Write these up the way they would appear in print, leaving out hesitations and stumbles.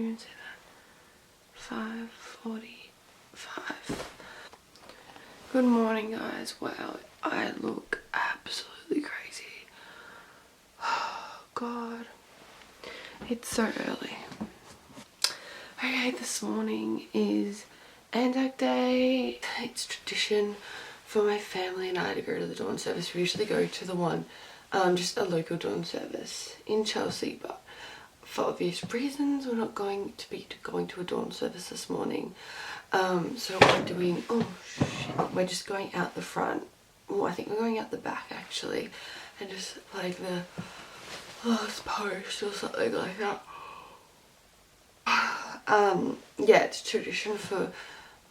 Even say that. 5:45. Good morning, guys. Wow, I look absolutely crazy. Oh god, it's so early. Okay, this morning is Anzac Day. It's tradition for my family and I to go to the dawn service. We usually go to the one, just a local dawn service in Chelsea, but for obvious reasons we're not going to be going to a dawn service this morning. So we're doing, oh shit, we're just going out the front. Well, I think we're going out the back actually, and just like the last post or something like that. Yeah, it's tradition for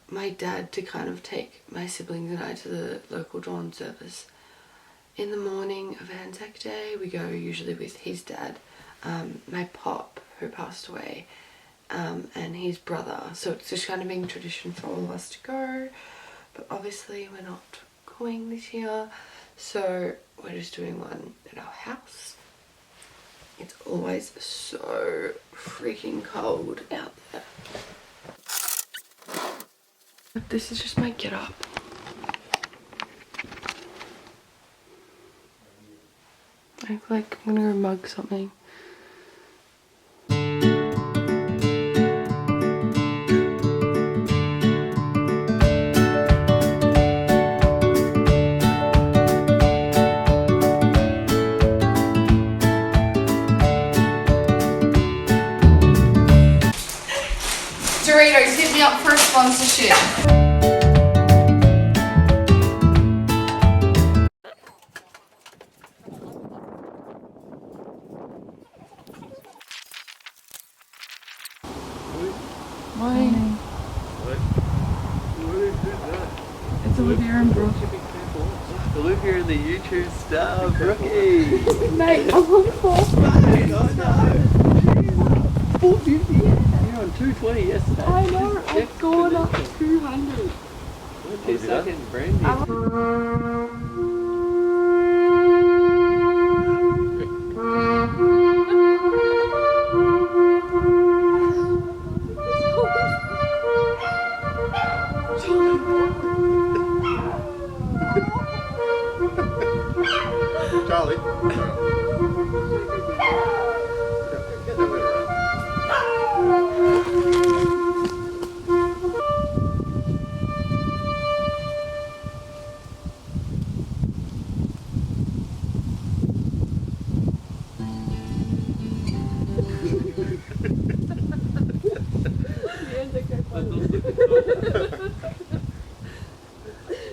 my dad to kind of take my siblings and I to the local dawn service. In the morning of Anzac Day, we go usually with his dad, my pop, who passed away, and his brother. So it's just kind of being tradition for all of us to go, but obviously we're not going this year, so we're just doing one at our house. It's always so freaking cold out there. This is just my get up. I feel like I'm gonna go mug something. Doritos, hit me up for a sponsorship. Morning. What is that? It's Olivia and Brooke. Olivia and the YouTube star, Brookie. Mate, I'm on 450. Mate, I know. 450. You're on 220 yesterday. I know, I've gone up 200. What is that? Brand new. Charlie.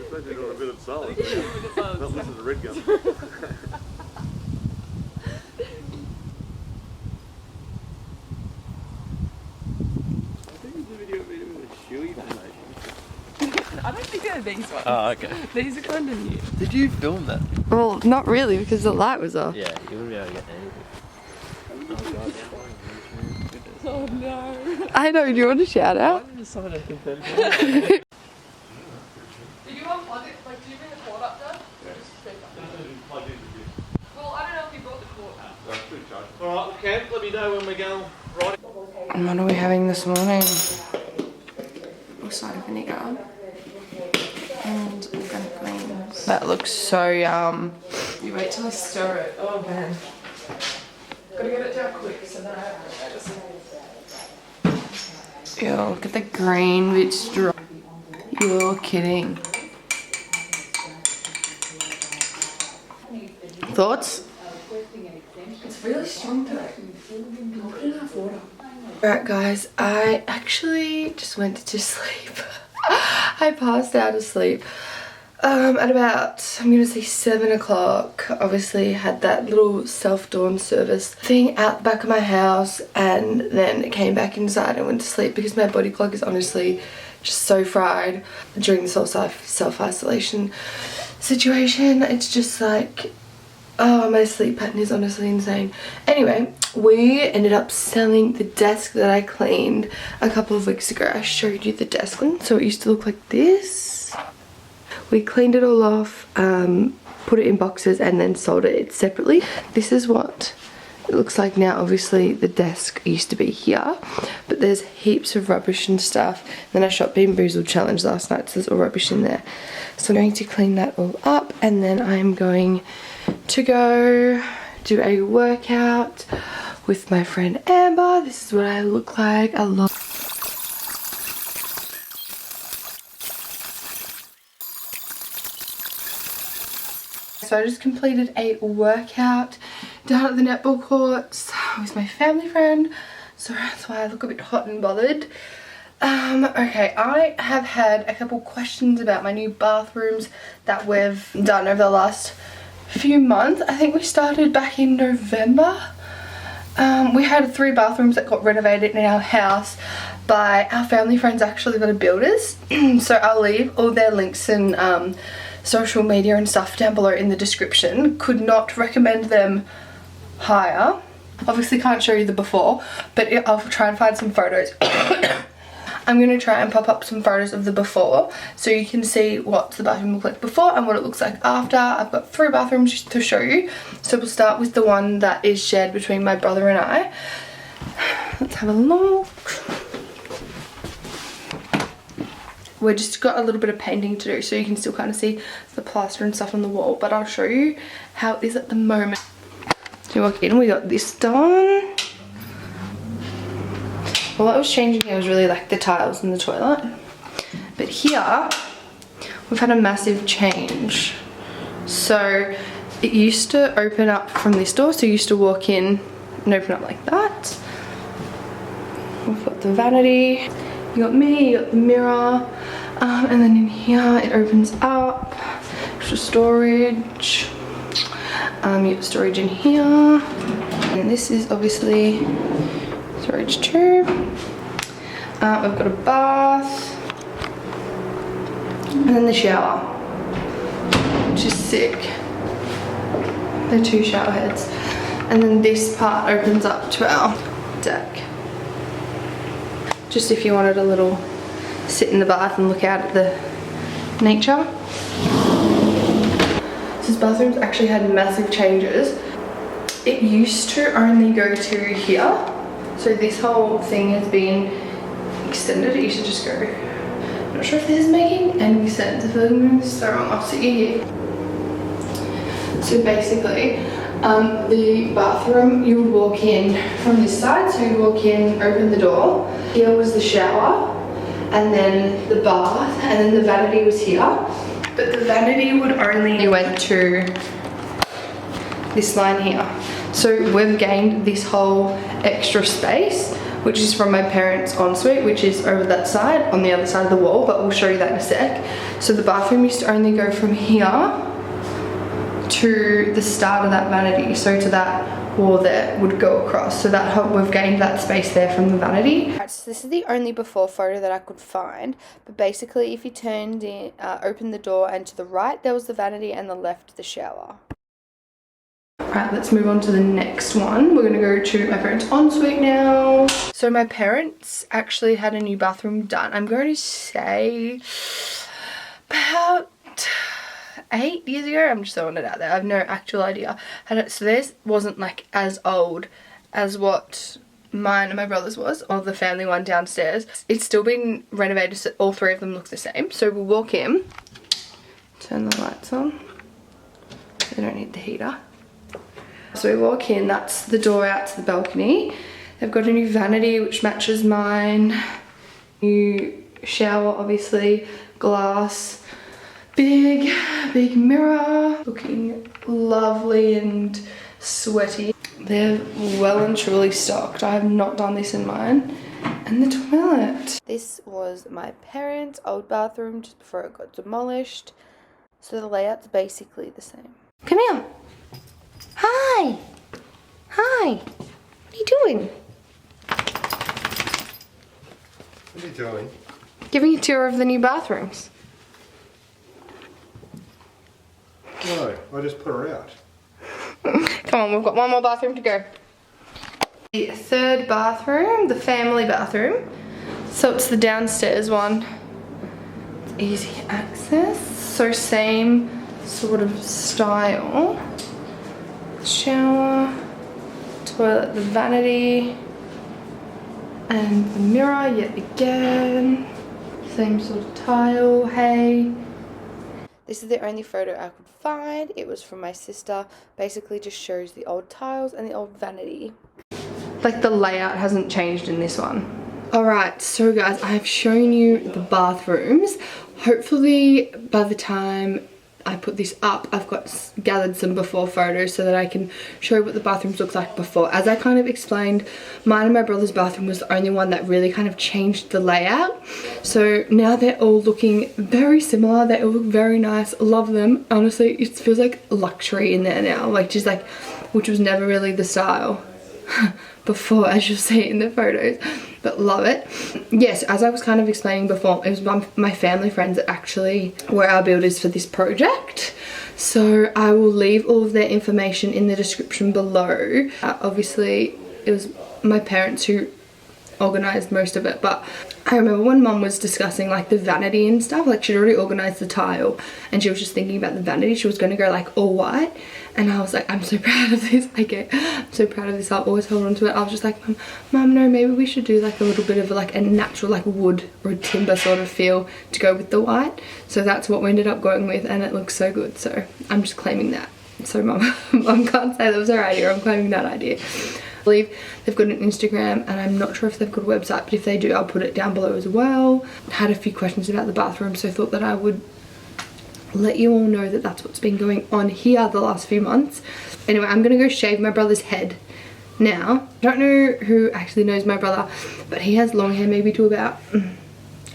Especially on a bit of solid. Not listen to Red Gum. I don't think they're these ones. Oh, okay. These are kind of new. Did you film that? Well, not really because the light was off. Yeah, you wouldn't be able to get anything. Oh no. I know, do you want to shout out? Did you unplug it? Like, do you bring the cord up there? Yeah. Well, I don't know if you brought the cord. Alright, okay, let me know when we go right. And what are we having this morning? A cider vinegar and organic greens. That looks so yum. You wait till I stir it. Oh man. Gotta get it down quick so then I have to. Yo, look at the green bit straw. You're kidding. Thoughts? It's really strong today. I'll put enough water. Alright guys, I actually just went to sleep. I passed out of sleep at about, I'm gonna say 7 o'clock. Obviously had that little self-dawn service thing out the back of my house, and then came back inside and went to sleep because my body clock is honestly just so fried during this whole self-isolation situation. It's just like, oh, my sleep pattern is honestly insane. Anyway, we ended up selling the desk that I cleaned a couple of weeks ago. I showed you the desk one, so it used to look like this. We cleaned it all off, put it in boxes and then sold it separately. This is what it looks like now obviously the desk used to be here, but there's heaps of rubbish and stuff. Then I shot Bean Boozled challenge last night, so there's all rubbish in there. So I'm going to clean that all up, and then I'm going to go do a workout with my friend Amber. This is what I look like. I love. So I just completed a workout down at the netball courts with my family friend, so that's why I look a bit hot and bothered. Okay, I have had a couple questions about my new bathrooms that we've done over the last few months. I think we started back in November. We had 3 bathrooms that got renovated in our house by our family friends, actually, that are builders. So I'll leave all their links and social media and stuff down below in the description. Could not recommend them higher. Obviously can't show you the before, but I'll try and find some photos. I'm going to try and pop up some photos of the before so you can see what the bathroom looked like before and what it looks like after. I've got 3 bathrooms to show you. So we'll start with the one that is shared between my brother and I. Let's have a look. We've just got a little bit of painting to do, so you can still kind of see the plaster and stuff on the wall, but I'll show you how it is at the moment. So you walk in, we got this done. Well, what was changing here was really like the tiles in the toilet, but here we've had a massive change. So it used to open up from this door, so you used to walk in and open up like that. We've got the vanity, you got me, you got the mirror, and then in here it opens up, extra storage, you got storage in here, and this is obviously storage too. We've got a bath, and then the shower, which is sick. They're 2 shower heads, and then this part opens up to our deck. Just if you wanted a little sit in the bath and look out at the nature. This bathroom's actually had massive changes. It used to only go to here, so this whole thing has been extended. It used to just go. I'm not sure if this is making any sense. I feel like I'm doing this so wrong. I'll sit you here. So basically, the bathroom, you would walk in from this side, so you'd walk in, open the door. Here was the shower, and then the bath, and then the vanity was here. But the vanity would only went to this line here. So we've gained this whole extra space, which is from my parents' ensuite, which is over that side, on the other side of the wall, but we'll show you that in a sec. So the bathroom used to only go from here to the start of that vanity, so to that wall there would go across, so that we've gained that space there from the vanity. Right, so this is the only before photo that I could find, but basically if you turned in, opened the door, and to the right there was the vanity and the left the shower. Right, let's move on to the next one. We're gonna go to my parents' ensuite now. So my parents actually had a new bathroom done, I'm going to say about 8 years ago. I'm just throwing it out there, I have no actual idea. So theirs wasn't like as old as what mine and my brother's was, or the family one downstairs. It's still been renovated, so all 3 of them look the same. So we'll walk in, turn the lights on, they don't need the heater. So we walk in, that's the door out to the balcony. They've got a new vanity which matches mine, new shower obviously, glass, big mirror, looking lovely and sweaty. They're well and truly stocked. I have not done this in mine. And the toilet. This was my parents' old bathroom just before it got demolished. So the layout's basically the same. Come here. Hi. Hi. What are you doing? What are you doing? Giving you a tour of the new bathrooms. No, I just put her out. Come on, we've got one more bathroom to go. The 3rd bathroom, the family bathroom. So it's the downstairs one. It's easy access. So same sort of style. Shower, toilet, the vanity, and the mirror yet again. Same sort of tile, hey. This is the only photo I could find. It was from my sister. Basically just shows the old tiles and the old vanity. Like the layout hasn't changed in this one. Alright, so guys, I have shown you the bathrooms. Hopefully by the time I put this up, I've gathered some before photos so that I can show what the bathrooms look like before. As I kind of explained, mine and my brother's bathroom was the only one that really kind of changed the layout. So now they're all looking very similar. They all look very nice. Love them. Honestly, it feels like luxury in there now. Like just like, which was never really the style before, as you'll see in the photos, but love it. Yes, as I was kind of explaining before, it was my family friends that actually were our builders for this project, so I will leave all of their information in the description below. Obviously it was my parents who organised most of it, but I remember when Mum was discussing like the vanity and stuff, like she'd already organised the tile and she was just thinking about the vanity. She was going to go like all white, and I was like, I'm so proud of this. I'm so proud of this. I'll always hold on to it. I was just like, Mum, no, maybe we should do like a little bit of like a natural like wood or a timber sort of feel to go with the white. So that's what we ended up going with, and it looks so good. So I'm just claiming that. So Mum can't say that was her idea. I'm claiming that idea. I believe they've got an Instagram, and I'm not sure if they've got a website, but if they do, I'll put it down below as well. Had a few questions about the bathroom, so I thought that I would let you all know that that's what's been going on here the last few months. Anyway, I'm gonna go shave my brother's head now. I don't know who actually knows my brother, but he has long hair, maybe to about,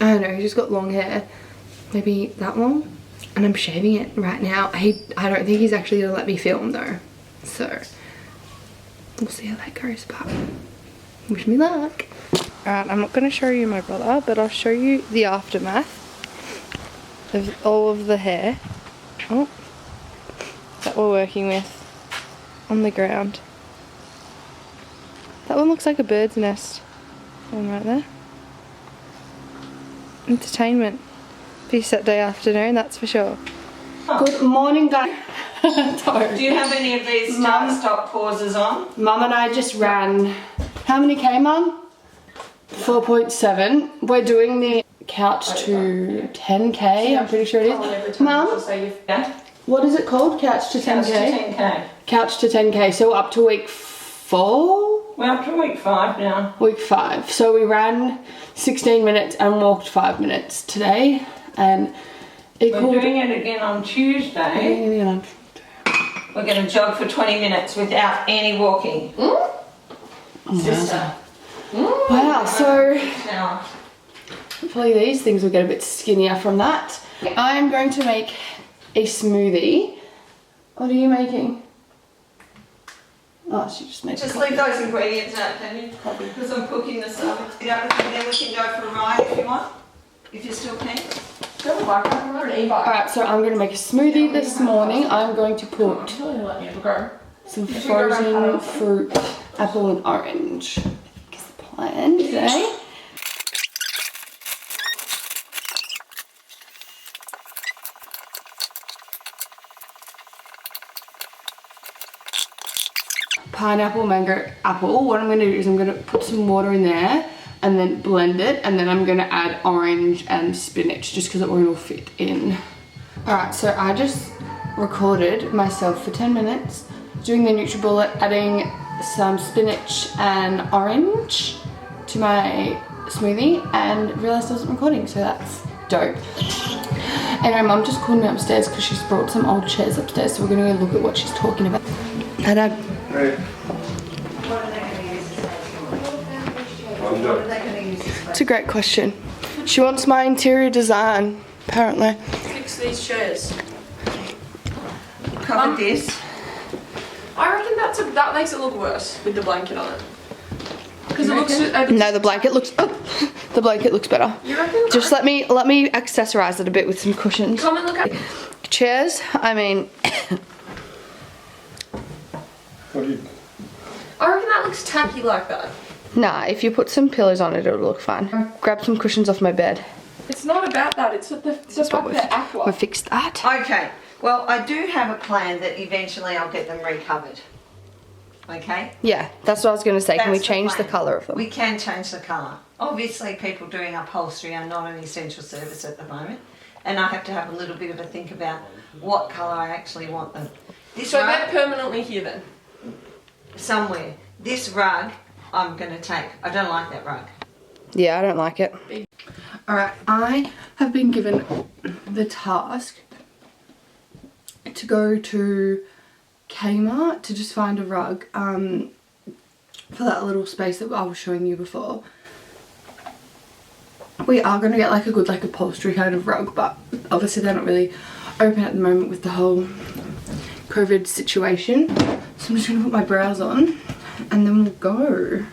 I don't know, he's just got long hair, maybe that long, and I'm shaving it right now. I don't think he's actually gonna let me film though, so we'll see how that goes, but wish me luck. Alright, I'm not going to show you my brother, but I'll show you the aftermath of all of the hair that we're working with on the ground. That one looks like a bird's nest. One right there. Entertainment. Be Saturday afternoon, that's for sure. Good morning, guys. Do you have any of these start-stop pauses on? Mum and I just ran, how many K, Mum? 4.7. We're doing the couch to 10K, I'm pretty sure it is. Mum, what is it called? Couch to 10K? Couch to 10K. Couch to 10K, so we're up to week 4? We're up to week 5 now. Week 5. So we ran 16 minutes and walked 5 minutes today, and we're doing it again on Tuesday. We're going to jog for 20 minutes without any walking. Sister. Wow, so hopefully these things will get a bit skinnier from that. I'm going to make a smoothie. What are you making? Oh, she just made Just leave those ingredients out, can you? Because I'm cooking this up. Then we can go for a ride if you want. If you're still keen. Alright, so I'm going to make a smoothie this morning. I'm going to put some frozen fruit, apple and orange. Is the plan today. Pineapple, mango, apple. What I'm going to do is I'm going to put some water in there and then blend it, and then I'm gonna add orange and spinach just because it won't all fit in. Alright, so I just recorded myself for 10 minutes doing the NutriBullet, adding some spinach and orange to my smoothie, and realised I wasn't recording, so that's dope. Anyway, Mum just called me upstairs because she's brought some old chairs upstairs, so we're gonna go look at what she's talking about. Hi, Dad. Hey. It's a great question. She wants my interior design, apparently. Fix these chairs. Cover this. I reckon that makes it look worse with the blanket on it. Because it looks. No, the blanket looks. Oh, the blanket looks better. You reckon? Just let me accessorize it a bit with some cushions. Come and look at chairs. I mean. What do you... I reckon that looks tacky like that. Nah, if you put some pillows on it, it'll look fine. Grab some cushions off my bed. It's not about that. It's the fact that aqua. We fixed that. Okay. Well, I do have a plan that eventually I'll get them recovered. okay? Yeah, that's what I was going to say. Can we That's change the plan. colour of them? We can change the colour. Obviously, people doing upholstery are not an essential service at the moment, and I have to have a little bit of a think about what colour I actually want them. This So rug, they're permanently here then? somewhere. This rug, I'm going to take. I don't like that rug. Yeah, I don't like it. Alright, I have been given the task to go to Kmart to just find a rug for that little space that I was showing you before. We are going to get like a good like upholstery kind of rug, but obviously they're not really open at the moment with the whole COVID situation. So I'm just going to put my brows on and then we'll go.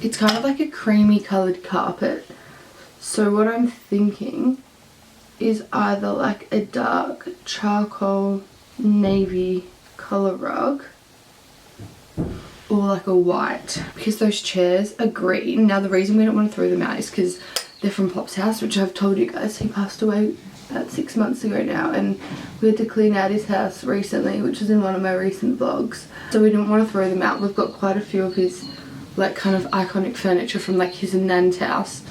It's kind of like a creamy coloured carpet. So what I'm thinking is either like a dark charcoal navy colour rug or like a white, because those chairs are green. Now the reason we don't want to throw them out is because they're from Pop's house, which I've told you guys. He passed away about 6 months ago now, and we had to clean out his house recently, which was in one of my recent vlogs. So we didn't want to throw them out. We've got quite a few of his like kind of iconic furniture from like his nan's house.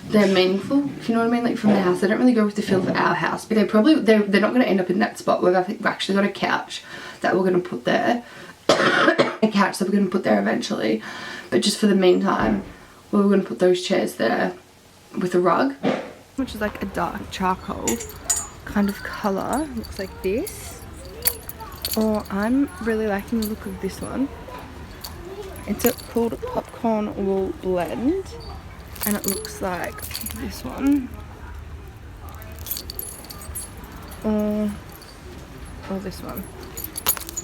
They're meaningful, if you know what I mean, like from the house. They don't really go with the feel of our house, but they're not going to end up in that spot. We've actually got a couch that we're going to put there. A couch that we're going to put there eventually, but just for the meantime we're going to put those chairs there with a rug, which is like a dark charcoal kind of colour. Looks like this, or I'm really liking the look of this one. It's called Popcorn Wool Blend, and it looks like this one, or this one,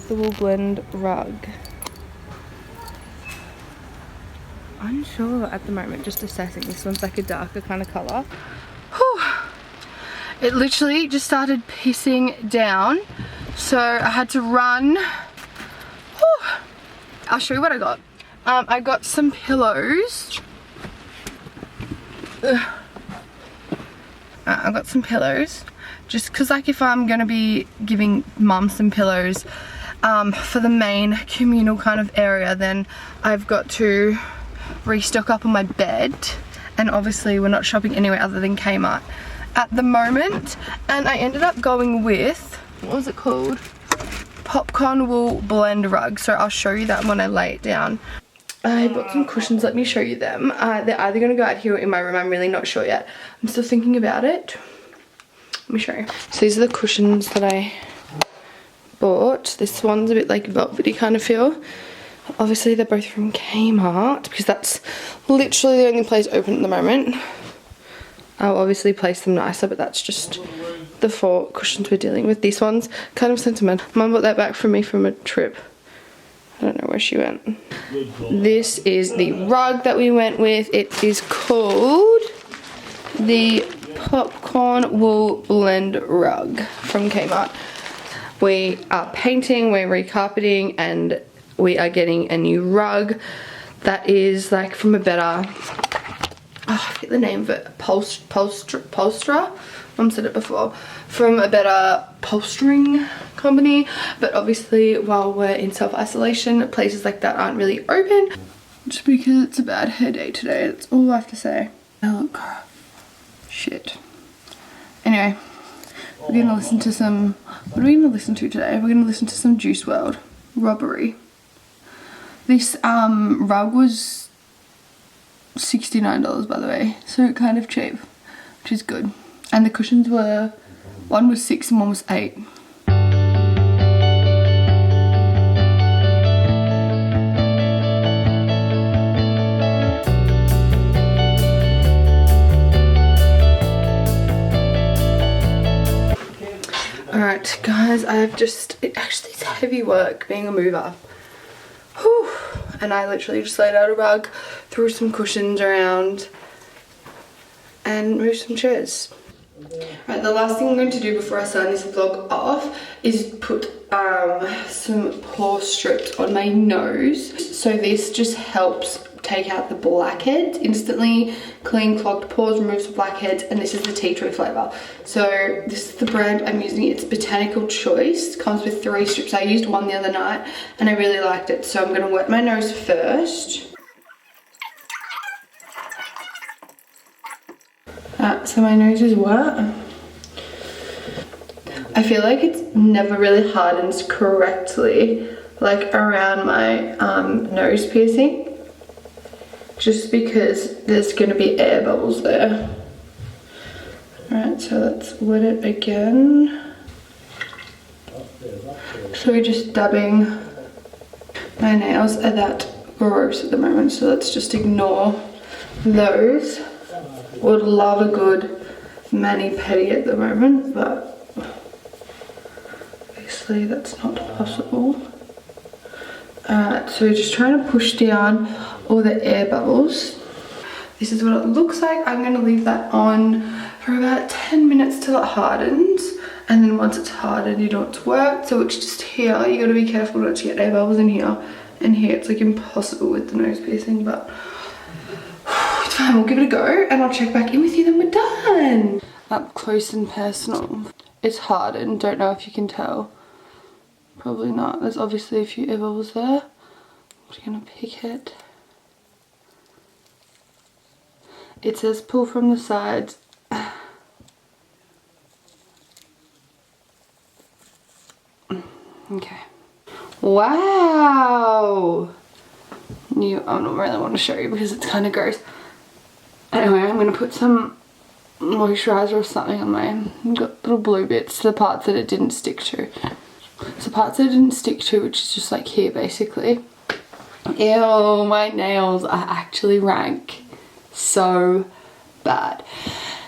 the Wool Blend rug. Unsure at the moment, just assessing. This one's like a darker kind of colour. Whew. It literally just started pissing down, so I had to run. Whew. I'll show you what I got. I got some pillows. I got some pillows just because like if I'm gonna be giving mum some pillows for the main communal kind of area, then I've got to restock up on my bed, and obviously we're not shopping anywhere other than Kmart at the moment, and I ended up going with, what was it called? Popcorn Wool Blend rug. So I'll show you that when I lay it down. I bought some cushions, let me show you them. They're either going to go out here or in my room, I'm really not sure yet. I'm still thinking about it. Let me show you. So these are the cushions that I bought. This one's a bit like velvety kind of feel. Obviously they're both from Kmart because that's literally the only place open at the moment. I'll obviously place them nicer, but that's just the 4 cushions we're dealing with. This one's kind of sentimental. Mum bought that back for me from a trip. I don't know where she went. This is the rug that we went with. It is called the Popcorn Wool Blend rug from Kmart. We are painting, we're recarpeting, and we are getting a new rug that is like from a better, I forget the name of it, Polstra. Mum said it before, from a better polstering company. But obviously while we're in self-isolation, places like that aren't really open, just because it's a bad hair day today. That's all I have to say. I look shit. Anyway, we're gonna listen to some, what are we gonna listen to today? We're gonna listen to some Juice WRLD, Robbery. This rug was $69 by the way, so kind of cheap, which is good. And the cushions were, one was 6 and one was 8. Alright guys, it actually is heavy work being a mover. Whew. And I literally just laid out a rug, threw some cushions around, and moved some chairs. Right, the last thing I'm going to do before I sign this vlog off is put some pore strips on my nose. So this just helps take out the blackheads instantly. Clean clogged pores, removes the blackheads, and this is the tea tree flavour. So this is the brand I'm using. It's Botanical Choice. Comes with 3 strips. I used one the other night and I really liked it. So I'm going to wet my nose first. So my nose is wet. I feel like it's never really hardens correctly, like around my nose piercing, just because there's going to be air bubbles there. Alright, so let's wet it again. So we're just dabbing. My nails are that gross at the moment, so let's just ignore those. Would love a good mani-pedi at the moment, but obviously that's not possible. Alright, so we're just trying to push down all the air bubbles. This is what it looks like. I'm going to leave that on for about 10 minutes till it hardens, and then once it's hardened, you know it's worked. So it's just here, you got to be careful not to get air bubbles in here, and here it's like impossible with the nose piercing, but it's fine. We'll give it a go and I'll check back in with you then we're done. Up close and personal. It's hardened, don't know if you can tell. Probably not. There's obviously a few air bubbles there. I'm just gonna pick it. It says pull from the sides. Okay. Wow! I don't really want to show you because it's kind of gross. Anyway, I'm going to put some moisturiser or something on my, got little blue bits, the parts that it didn't stick to. So parts that it didn't stick to, which is just like here basically. Ew, my nails are actually rank. So bad.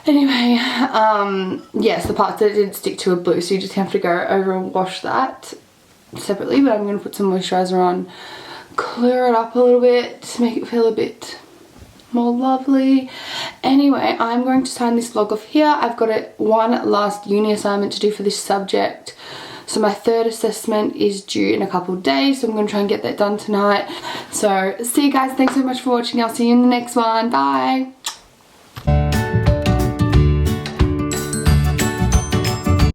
Anyway, yes, the parts that it didn't stick to are blue, so you just have to go over and wash that separately, but I'm going to put some moisturiser on, clear it up a little bit to make it feel a bit more lovely. Anyway, I'm going to sign this vlog off here. I've got one last uni assignment to do for this subject. So my 3rd assessment is due in a couple of days, so I'm going to try and get that done tonight. So see you guys, thanks so much for watching. I'll see you in the next one. Bye.